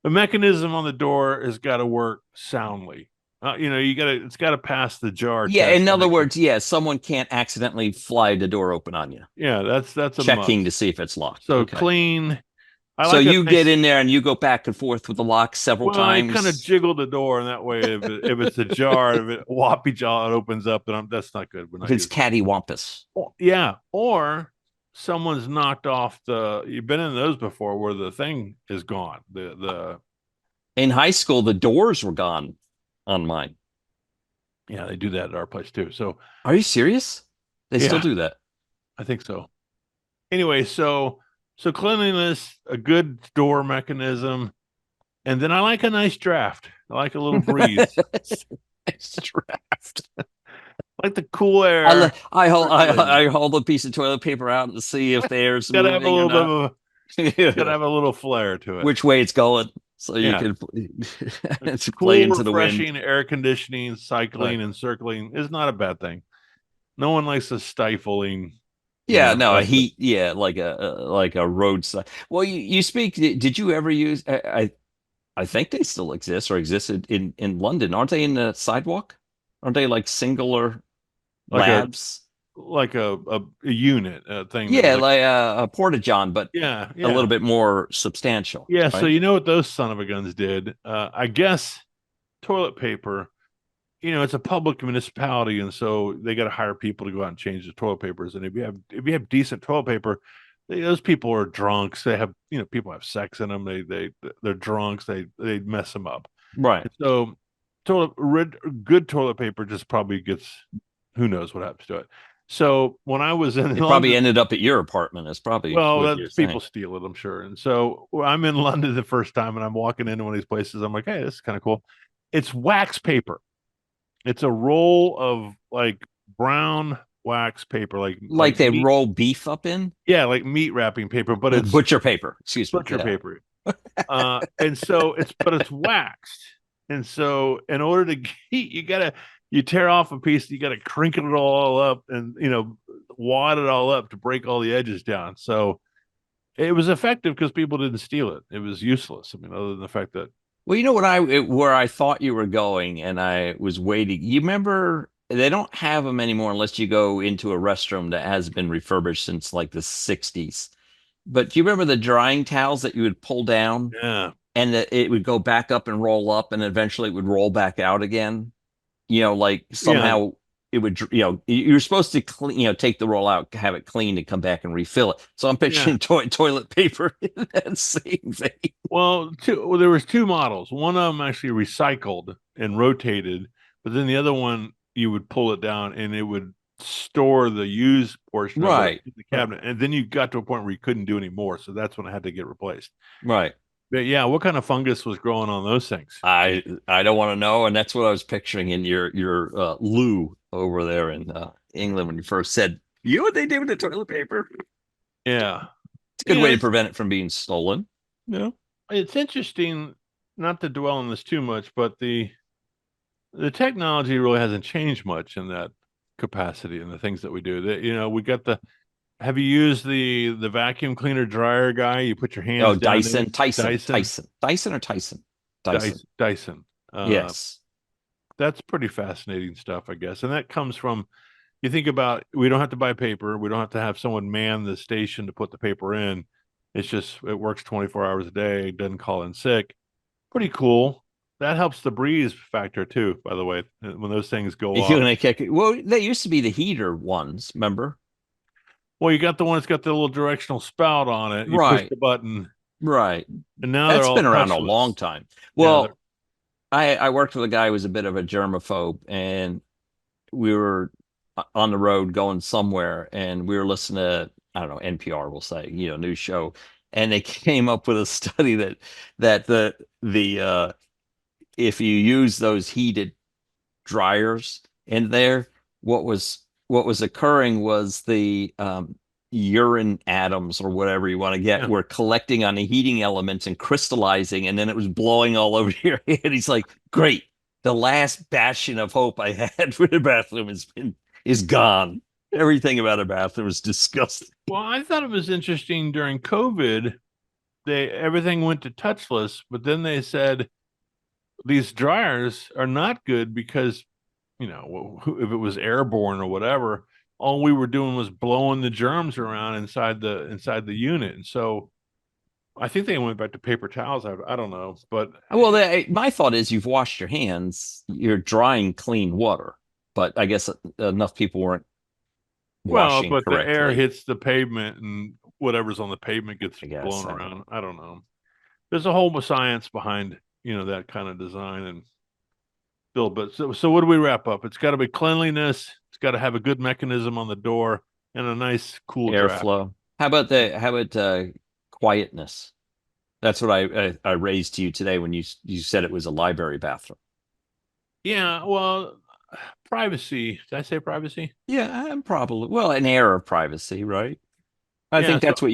the mechanism on the door has got to work soundly. It's got to pass the jar. Yeah, test in to other make words, yeah, someone can't accidentally fly the door open on you. Yeah, that's a Checking to must. see if it's locked. So Okay. clean. So you get in there and you go back and forth with the lock several times. I kind of jiggle the door, and that way, if it's a jar, if it whoppy jaw, it opens up, and that's not good. If it's cattywampus. Yeah, or someone's knocked off You've been in those before, where the thing is gone. In high school, the doors were gone on mine. Yeah, they do that at our place too. So Are you serious? They still Yeah. do that. I think so. Anyway, so cleanliness, a good door mechanism, and then I like a nice draft. I like a little breeze. Nice draft. I like the cool air. I hold a piece of toilet paper out to see if there's Gotta have a moving little or bit not. of gotta have a little flair to it. Which way it's going, so you Yeah. can It's play cool, into the wind. refreshing, air conditioning, cycling, and circling is not a bad thing. No one likes a stifling. Yeah, you know, no, a that's- heat. Yeah, like a roadside. Well, you speak. Did you ever use? I think they still exist or existed in London. Aren't they in the sidewalk? Aren't they like singular Like a- labs? like a unit thing. Yeah, like a porta-john, but yeah, a little bit more substantial. Yeah, so right? you know what those son of a guns did? I guess toilet paper. It's a public municipality, and so they got to hire people to go out and change the toilet papers. And if you have decent toilet paper, those people are drunks. They have people have sex in them. They're drunks. They mess them up. Right. So good toilet paper just probably gets, who knows what happens to it. So when I was in It London, probably ended up at your apartment. It's probably what you're that's people saying. steal it, I'm sure. And so I'm in London the first time, and I'm walking into one of these places. I'm like, hey, this is kind of cool. It's wax paper. It's a roll of like brown wax paper, Like they meat, roll beef up in like meat wrapping paper, but it's butcher paper. Excuse me. butcher Yeah. paper. And so it's waxed. And so in order to you tear off a piece, you gotta crinkle it all up and wad it all up to break all the edges down. So it was effective because people didn't steal it. It was useless. I mean, other than the fact that Well, you know where I thought you were going, and I was waiting. You remember they don't have them anymore unless you go into a restroom that has been refurbished since like the 60s. But do you remember the drying towels that you would pull down yeah. and that it would go back up and roll up, and eventually it would roll back out again? Like somehow it would. You're supposed to clean. Take the roll out, have it cleaned, and come back and refill it. So I'm picturing toilet paper in that same thing. Well, there was two models. One of them actually recycled and rotated, but then the other one you would pull it down and it would store the used portion of Right. it in the cabinet. And then you got to a point where you couldn't do any more, so that's when it had to get replaced. Right. But yeah, what kind of fungus was growing on those things? I don't want to know, and that's what I was picturing in your loo over there in England when you first said, "You know what they did with the toilet paper?" Yeah. It's a good Yeah, way to prevent it from being stolen. Yeah. it's interesting not to dwell on this too much, but the technology really hasn't changed much in that capacity and the things that we do. That we got the. Have you used the vacuum cleaner dryer guy? You put your hands Oh, down in Dyson, it. Tyson, Dyson, Tyson, Dyson or Tyson? Dyson. Dyson. Yes. That's pretty fascinating stuff, I guess. And that comes from you think about we don't have to buy paper. We don't have to have someone man the station to put the paper in. It's just it works 24 hours a day, doesn't call in sick. Pretty cool. That helps the breeze factor too, by the way, when those things go off. Well, they used to be the heater ones, remember? Well, you got the one that's got the little directional spout on it. You push Right. the button. Right. And now That's they're all been around a touchless. long time. Yeah, Well, I worked with a guy who was a bit of a germaphobe, and we were on the road going somewhere, and we were listening to, I don't know, NPR, we'll say, news show, and they came up with a study that the if you use those heated dryers in there, what was occurring was the urine atoms or whatever you want to get were collecting on the heating elements and crystallizing, and then it was blowing all over your head. He's like, great, the last bastion of hope I had for the bathroom is gone. Everything about a bathroom is disgusting. Well, I thought it was interesting during COVID, everything went to touchless, but then they said these dryers are not good because if it was airborne or whatever, all we were doing was blowing the germs around inside the unit. And so I think they went back to paper towels. I don't know, but well, my thought is you've washed your hands, you're drying clean water, but I guess enough people weren't washing but correctly. the air hits the pavement and whatever's on the pavement gets blown around. I don't know. There's a whole science behind that kind of design and build. But so what do we wrap up? It's got to be cleanliness. It's got to have a good mechanism on the door and a nice cool airflow. Draft. How about quietness? That's what I raised to you today when you said it was a library bathroom. Yeah, well, privacy. Did I say privacy? Yeah, I'm probably an air of privacy, right? I think that's what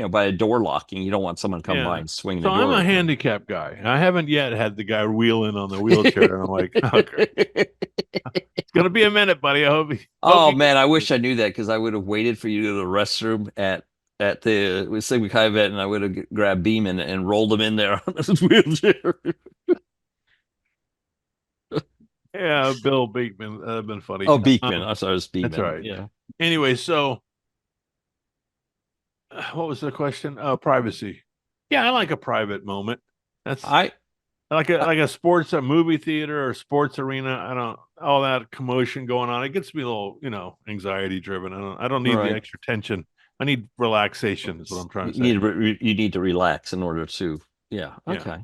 by a door locking, you don't want someone to come by and swing the door. So I'm a open. handicapped guy. I haven't yet had the guy wheel in on the wheelchair, and I'm like, okay. It's gonna be a minute, buddy. I hope. Man, I wish I knew that because I would have waited for you to go to the restroom at the Sigma Chi vet, and I would have grabbed Beeman and rolled him in there on his wheelchair. Yeah, Bill Beekman. That'd been funny. Oh, Beekman. I thought it was Beekman. That's right. Yeah. Anyway, so what was the question? Privacy. Yeah, I like a private moment. I like a sports, a movie theater or sports arena. I don't all that commotion going on. It gets me a little, anxiety driven. I don't need the extra tension. I need relaxation. Is what I'm trying to say. You need to relax in order to. Yeah. Okay.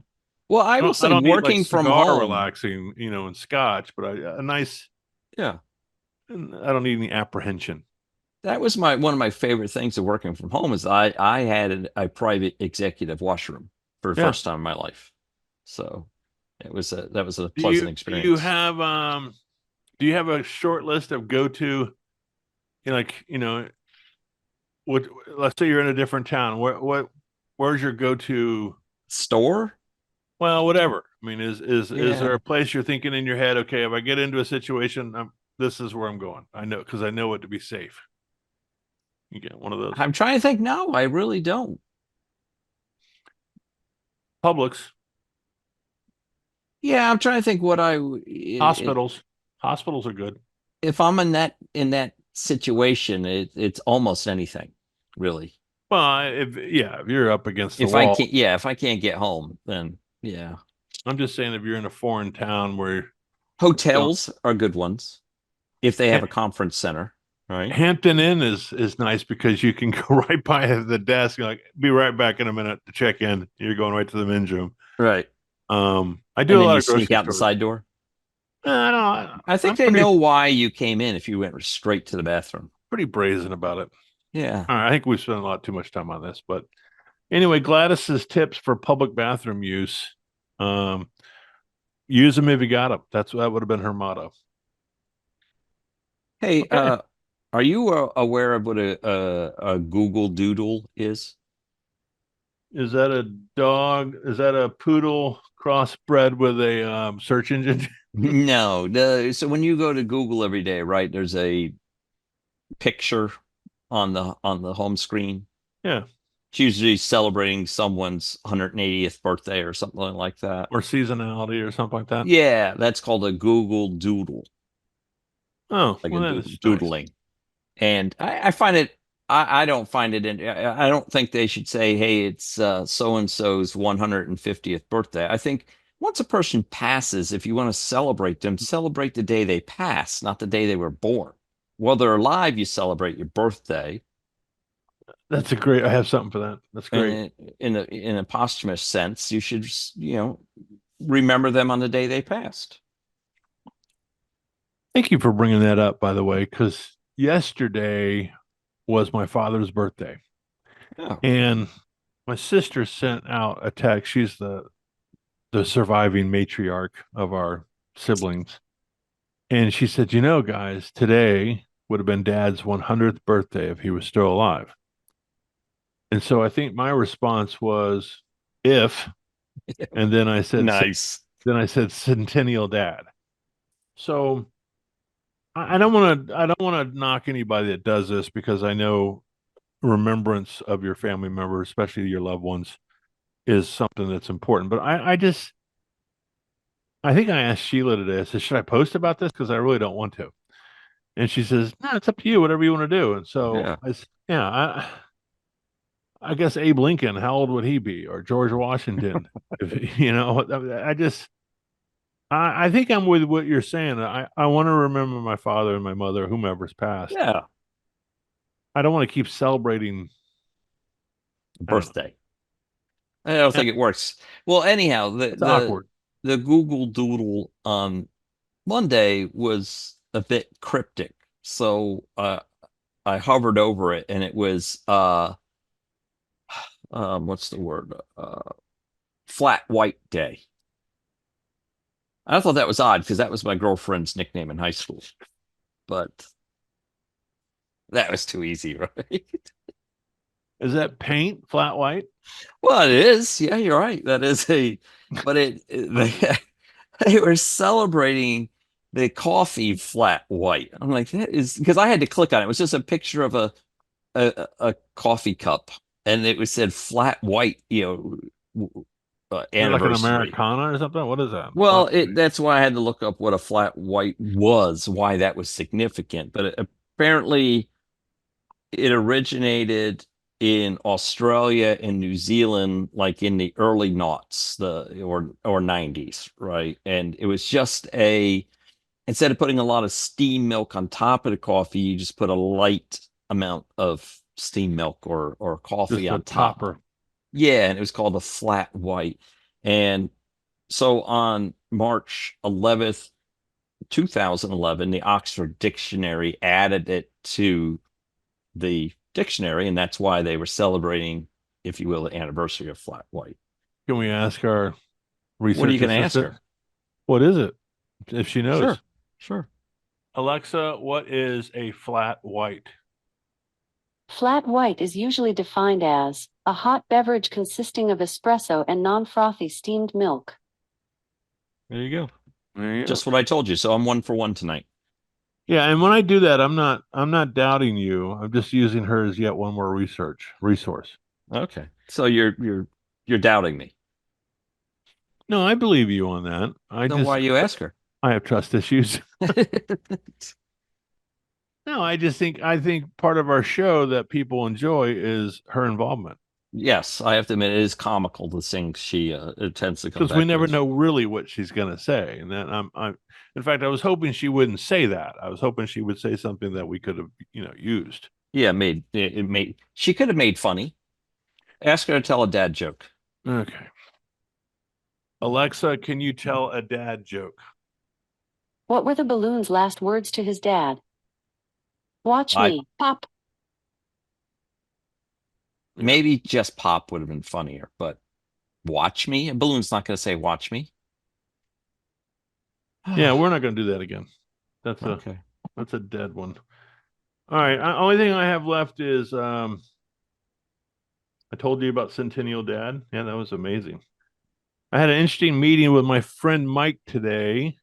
Well, I will say I don't working need, from home, relaxing, and scotch, but a nice. Yeah. I don't need any apprehension. That was one of my favorite things of working from home is I had a private executive washroom for the first time in my life. So that was a pleasant experience. Do you have a short list of go-to, what, let's say you're in a different town. Where's your go-to store? Well, whatever. I mean, is there a place you're thinking in your head, okay, if I get into a situation, this is where I'm going. I know, because I know it to be safe. You get one of those. I'm trying to think. No, I really don't. Publix. Yeah, I'm trying to think what Hospitals. Hospitals are good. If I'm in that situation, it's almost anything, really. Well, if you're up against the wall. If I can't get home, then yeah. I'm just saying if you're in a foreign town where hotels are good ones if they have a conference center. Right. Hampton Inn is nice because you can go right by the desk and be right back in a minute to check in. You're going right to the men's room. Right. I do a lot of sneak out the side door. I think they know why you came in if you went straight to the bathroom. Pretty brazen about it. Yeah. All right, I think we've spent a lot too much time on this, but anyway, Gladys's tips for public bathroom use. Use them if you got them. That would have been her motto. Hey, Are you aware of what a Google Doodle is? Is that a dog? Is that a poodle crossbred with a search engine? No. So when you go to Google every day, right, there's a picture on the home screen. Yeah. It's usually celebrating someone's 180th birthday or something like that. Or seasonality or something like that. Yeah, that's called a Google Doodle, Oh, like well, a that is doodling. nice. And I find it, I don't find it, I don't think they should say, hey, it's so and so's 150th birthday. I think once a person passes, if you want to celebrate them, celebrate the day they pass, not the day they were born. While they're alive, you celebrate your birthday. That's a great. I have something for that. That's great. And in a posthumous sense, you should, remember them on the day they passed. Thank you for bringing that up, by the way, because yesterday was my father's birthday, Oh. and my sister sent out a text. She's the surviving matriarch of our siblings, and she said, "You know, guys, today would have been Dad's 100th birthday if he was still alive." And so I think my response was, "If," and then I said, Nice. Then I said, "Centennial Dad." So I don't want to. I don't want to knock anybody that does this because I know remembrance of your family member, especially your loved ones, is something that's important. But I think I asked Sheila today. I said, "Should I post about this? Because I really don't want to." And she says, "No, it's up to you. Whatever you want to do." And so Yeah. I guess Abe Lincoln. How old would he be? Or George Washington? If you know, I think I'm with what you're saying. I want to remember my father and my mother, whomever's passed. Yeah. I don't want to keep celebrating Birthday. I don't think it works. Well, anyhow, It's awkward. the Google Doodle on Monday was a bit cryptic. So I hovered over it and it was what's the word? Flat White Day. I thought that was odd because that was my girlfriend's nickname in high school. But that was too easy, right? Is that paint flat white? Well, it is. Yeah, you're right. That is but they were celebrating the coffee flat white. I'm like, that is because I had to click on it. It was just a picture of a coffee cup, and it was said flat white, Like an anniversary. Americana or something? What is that? Well, that's why I had to look up what a flat white was, why that was significant. But apparently, it originated in Australia and New Zealand, like in the early noughts, or 90s, right? And it was just instead of putting a lot of steam milk on top of the coffee, you just put a light amount of steam milk or coffee just on a top. topper. Yeah, and it was called a flat white. And so on March 11th, 2011, the Oxford Dictionary added it to the dictionary, and that's why they were celebrating, if you will, the anniversary of flat white. Can we ask our research What are you going to ask assistant? her? What is it? If she knows. Sure. Alexa, what is a flat white? Flat white is usually defined as a hot beverage consisting of espresso and non-frothy steamed milk. There you go. Just what I told you. So I'm 1 for 1 tonight. Yeah, and when I do that, I'm not doubting you. I'm just using her as yet one more resource. Okay. So you're doubting me. No, I believe you on that. Then why you ask her? I have trust issues. No, I think part of our show that people enjoy is her involvement. Yes, I have to admit it is comical the things she tends to come Because back we never with. know really what she's going to say, and then in fact, I was hoping she wouldn't say that. I was hoping she would say something that we could have, used. Yeah, she could have made funny. Ask her to tell a dad joke. Okay. Alexa, can you tell a dad joke? What were the balloon's last words to his dad? Watch me, Pop. Maybe just Pop would have been funnier, but watch me? A balloon's not going to say watch me. Yeah, we're not going to do that again. That's okay. That's a dead one. All right. Only thing I have left is I told you about Centennial Dad. Yeah, that was amazing. I had an interesting meeting with my friend Mike today,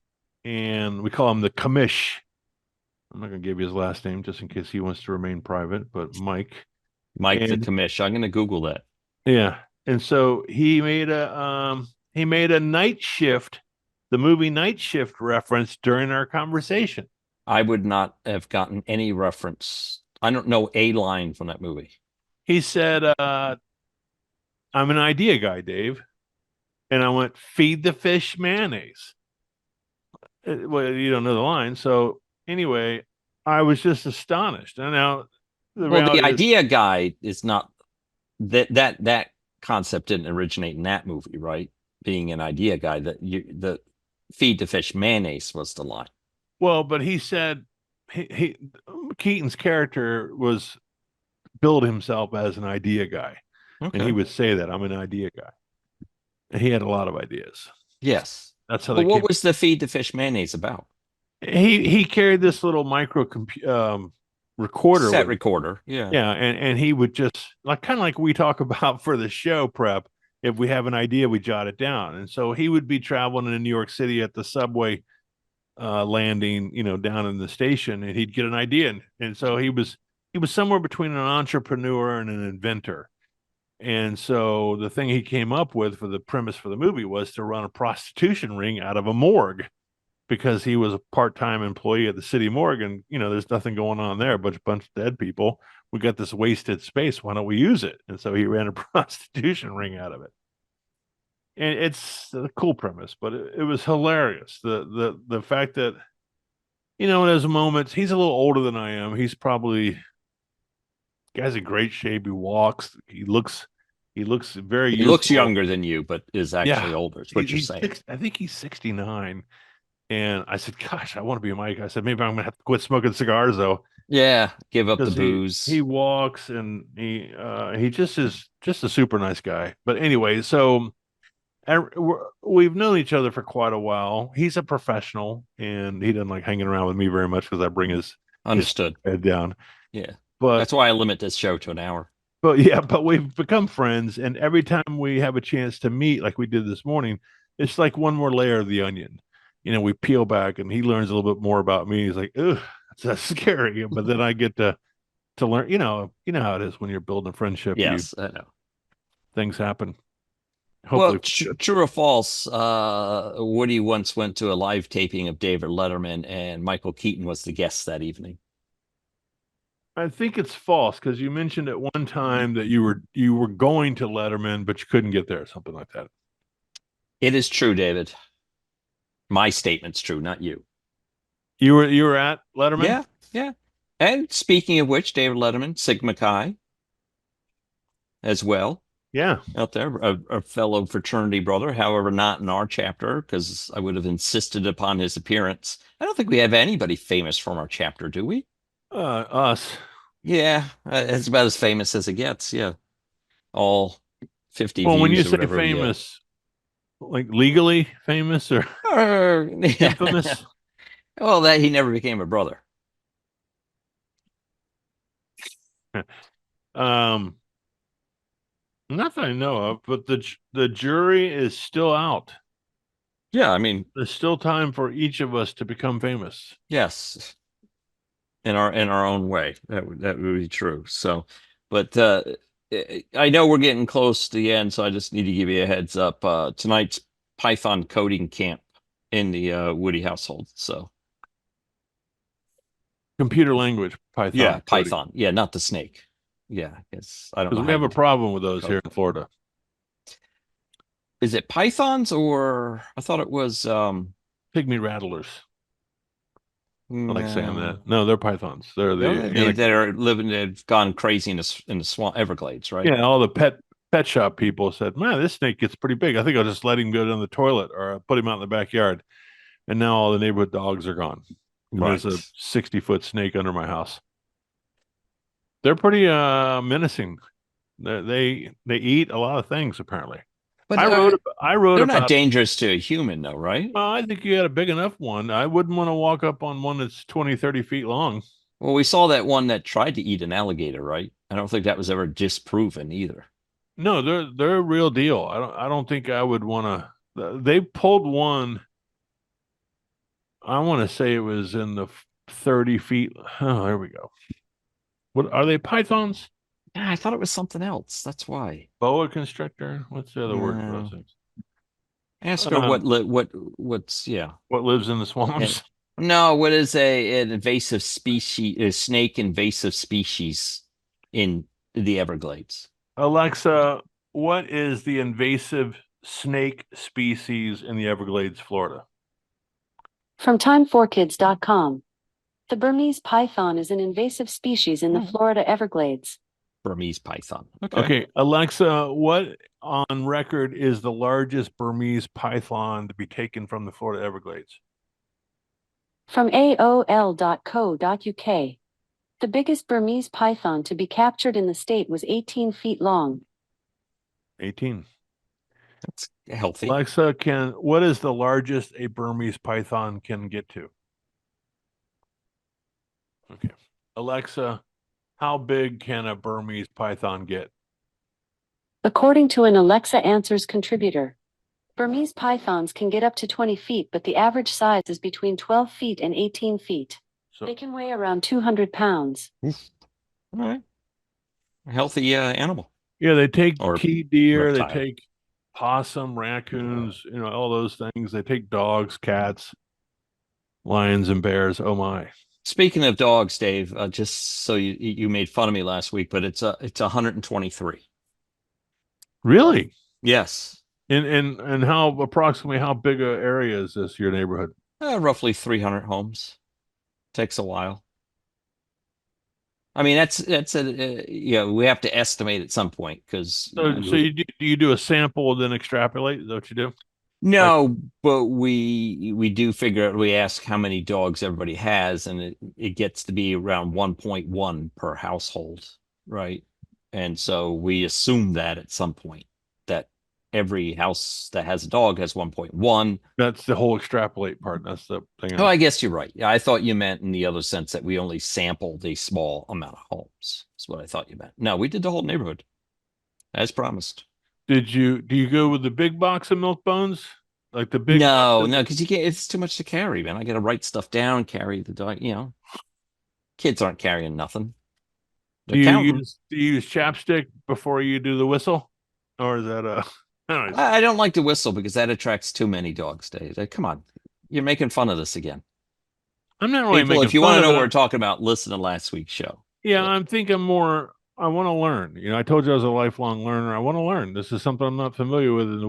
and we call him the commish. I'm not going to give you his last name just in case he wants to remain private, but Mike. Mike the And commish. I'm going to Google that. yeah, and so he made a Night Shift, the movie Night Shift reference during our conversation. I would not have gotten any reference. I don't know a line from that movie. He said, "I'm an idea guy, Dave," and I went, "Feed the fish mayonnaise." Well, you don't know the line, so anyway, I was just astonished. And now the Well, the reality is, idea guy is not that concept didn't originate in that movie, right? Being an idea guy, the feed the fish mayonnaise was the line. well, but he said he Keaton's character was billed himself as an idea guy, and he Okay. would say that I'm an idea guy, and he had a lot of ideas. Yes. That's how But they what came. was the feed the fish mayonnaise about? He carried this little micro recorder Set with him. recorder. Yeah. Yeah, and he would just like kind of like we talk about for the show prep. If we have an idea, we jot it down. And so he would be traveling in New York City at the subway landing, down in the station, and he'd get an idea. And so he was somewhere between an entrepreneur and an inventor. And so the thing he came up with for the premise for the movie was to run a prostitution ring out of a morgue, because he was a part-time employee at the city morgue, and there's nothing going on there but a bunch of dead people. We got this wasted space, why don't we use it? And so he ran a prostitution ring out of it. And it's a cool premise, but it was hilarious. The fact that there's moments, he's a little older than I am. He's probably, guy's in great shape. He walks, he looks very He looks youthful. younger than you, but is actually older. Is what you're saying. I think he's 69. And I said, gosh, I want to be a Mike. I said, maybe I'm gonna have to quit smoking cigars though. Yeah, give up the 'Cause booze. He walks, and he just is just a super nice guy. But anyway, so we've known each other for quite a while. He's a professional, and he doesn't like hanging around with me very much because I bring his Understood. head down. Yeah, But that's why I limit this show to an hour. but we've become friends, and every time we have a chance to meet, like we did this morning, it's like one more layer of the onion. We peel back, and he learns a little bit more about me. He's like, ugh, that's scary. But then I get to learn, how it is when you're building a friendship. Yes, I know. Things happen. Hopefully. Well, true or false, Woody once went to a live taping of David Letterman, and Michael Keaton was the guest that evening. I think it's false, because you mentioned at one time that you were going to Letterman, but you couldn't get there, something like that. It is true, David. My statement's true, not you. You were at Letterman? Yeah, yeah. And speaking of which, David Letterman, Sigma Chi, as well. Yeah. Out there, a fellow fraternity brother, however, not in our chapter, because I would have insisted upon his appearance. I don't think we have anybody famous from our chapter, do we? Us. Yeah, it's about as famous as it gets. Yeah, all 50 Well, views when you or say whatever we get. famous, like legally famous or infamous? Well, that he never became a brother. Not that I know of, but the jury is still out. Yeah, I mean, There's still time for each of us to become famous. yes, in our own way. That would be true. So, but I know we're getting close to the end, so I just need to give you a heads up. Tonight's Python coding camp in the Woody household. So, Computer language, Python. yeah, Python. Yeah, not the snake. Yeah, it's I don't know. Because we have a problem with those here in Florida. Is it pythons, or I thought it was Pygmy rattlers. I like saying no. that. No, they're pythons. They're that are living. They've gone crazy in the swamp Everglades, right? Yeah, all the pet shop people said, "Man, this snake gets pretty big. I think I'll just let him go down the toilet, or I'll put him out in the backyard." And now all the neighborhood dogs are gone. Right. There's a 60-foot snake under my house. They're pretty menacing. They eat a lot of things apparently. But I wrote they're about. not dangerous to a human, though, right? I think you got a big enough one. I wouldn't want to walk up on one that's 20, 30 feet long. Well, we saw that one that tried to eat an alligator, right? I don't think that was ever disproven either. No, they're a real deal. I don't think I would want to. They pulled one. I want to say it was in the 30 feet. Oh, there we go. What are they? Pythons? Yeah, I thought it was something else. That's why. Boa constrictor? What's the other word for No. those things? Ask her what's What lives in the swamps? No, what is an invasive species, a snake invasive species in the Everglades? Alexa, what is the invasive snake species in the Everglades, Florida? From time4kids.com. The Burmese python is an invasive species in the Florida Everglades. Burmese python. Okay, Alexa, what on record is the largest Burmese python to be taken from the Florida Everglades? From AOL.co.uk. The biggest Burmese python to be captured in the state was 18 feet long. 18. That's healthy. Alexa, what is the largest a Burmese python can get to? Okay. Alexa, how big can a Burmese python get? According to an Alexa Answers contributor, Burmese pythons can get up to 20 feet, but the average size is between 12 feet and 18 feet. So, They can weigh around 200 pounds. All right. A healthy animal. yeah, they take Or key deer, reptile. they take possum, raccoons, all those things. They take dogs, cats, lions, and bears. Oh my. Speaking of dogs, Dave, just so you made fun of me last week, but it's 123. Really? Yes. And approximately how big a area is this, your neighborhood? Roughly 300 homes. Takes a while. I mean, that's we have to estimate at some point because So do you do a sample and then extrapolate? Is that what you do? no, but we do figure out, we ask how many dogs everybody has, and it gets to be around 1.1 per household, right? And so we assume that at some point that every house that has a dog has 1.1. That's the whole extrapolate part. That's the thing. Oh, I guess you're right. Yeah, I thought you meant in the other sense that we only sampled a small amount of homes. That's what I thought you meant. No, we did the whole neighborhood, as promised. Do you go with the big box of milk bones? Like the big No, because you can't, it's too much to carry, man. I gotta write stuff down, carry the dog, Kids aren't carrying nothing. Do you use chapstick before you do the whistle? Or is that I don't like to whistle because that attracts too many dogs, Dave. Come on. You're making fun of this again. I'm not really People, making if you fun want to of know it. what we're talking about, listen to last week's show. Yeah, I'm thinking more. I want to learn. I told you I was a lifelong learner. I want to learn. This is something I'm not familiar with, and the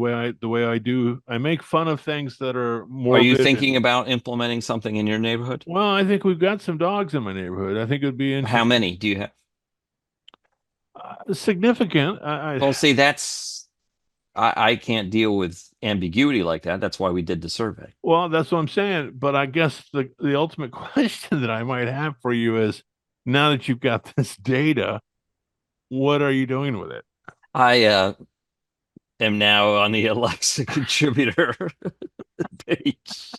way I do. I make fun of things that are more. Are you thinking about implementing something in your neighborhood? Well, I think we've got some dogs in my neighborhood. I think it would be interesting. How many do you have? Significant. Well, see, I can't deal with ambiguity like that. That's why we did the survey. Well, that's what I'm saying. But I guess the ultimate question that I might have for you is, now that you've got this data, what are you doing with it? I am now on the Alexa contributor page.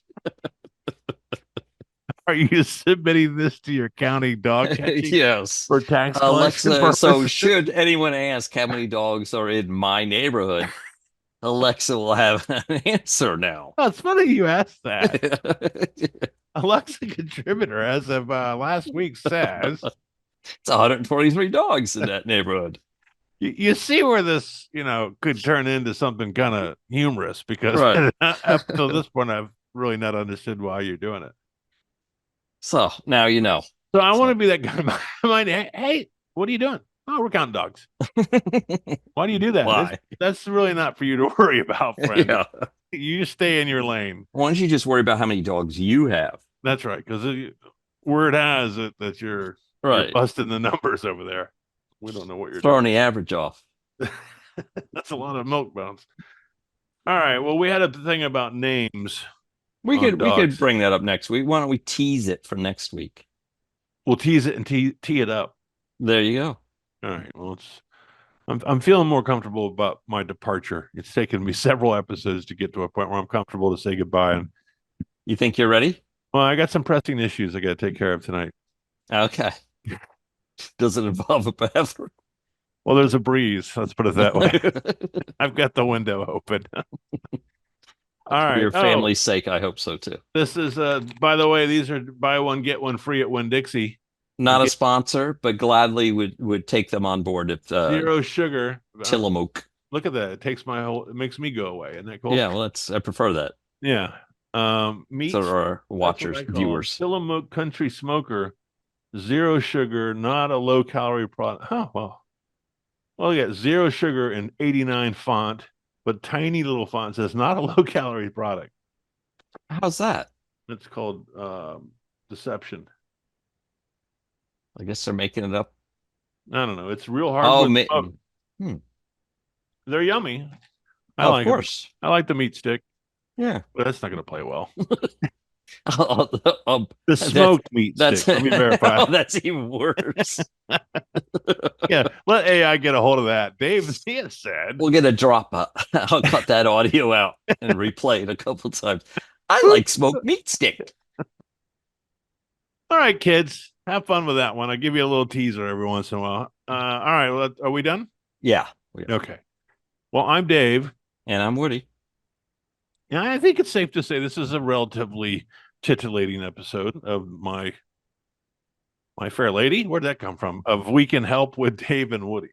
Are you submitting this to your county dog catching? Yes. For tax collection Alexa, purposes? so should anyone ask how many dogs are in my neighborhood, Alexa will have an answer now. Oh, it's funny you asked that. Alexa contributor, as of last week, says it's 123 dogs in that neighborhood. You see where this, could turn into something kind of humorous, because Right. up to this point, I've really not understood why you're doing it. So now you know. So I want to be that guy. Hey, what are you doing? Oh, we're counting dogs. Why do you do that? Why? That's really not for you to worry about, friend. Yeah. You stay in your lane. Why don't you just worry about how many dogs you have? That's right, because word has it that you're busting the numbers over there. We don't know what you're throwing doing. the average off. That's a lot of milk bones. All right. Well, we had a thing about names. We could bring that up next week. Why don't we tease it for next week? We'll tease it and tee it up. There you go. All right. Well, I'm feeling more comfortable about my departure. It's taken me several episodes to get to a point where I'm comfortable to say goodbye. And you think you're ready? Well, I got some pressing issues I got to take care of tonight. Okay. Does it involve a bathroom? Well, there's a breeze. Let's put it that way. I've got the window open. All For right. your Oh, family's sake, I hope so too. this is by the way, these are buy one get one free at Winn-Dixie. Not a Get sponsor, but gladly would take them on board if zero sugar. Tillamook. Look at that. It makes me go away. Isn't that cool? Yeah, well, I prefer that. Yeah. Meat. So our That's what watchers, I call viewers. Tillamook Country Smoker, zero sugar, not a low calorie product. Oh, well. Well, you got zero sugar and 89 font, but tiny little font says not a low calorie product. How's that? It's called deception. I guess they're making it up. I don't know. It's real hard. Oh, They're yummy. I of like 'em. course. I like the meat stick, Yeah. but that's not going to play well. The smoked meat stick. Let me verify. Oh, that's even worse. Yeah, let AI get a hold of that. Dave, he has said. We'll get a drop. I'll cut that audio out and replay it a couple times. I like smoked meat stick. All right, kids, have fun with that one. I'll give you a little teaser every once in a while. All right, well, are we done? Yeah. Okay. Well, I'm Dave. And I'm Woody. Yeah, I think it's safe to say this is a relatively titillating episode of my Fair Lady. Where'd that come from? Of We Can Help with Dave and Woody.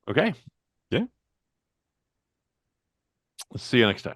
Okay. Yeah. Let's see you next time.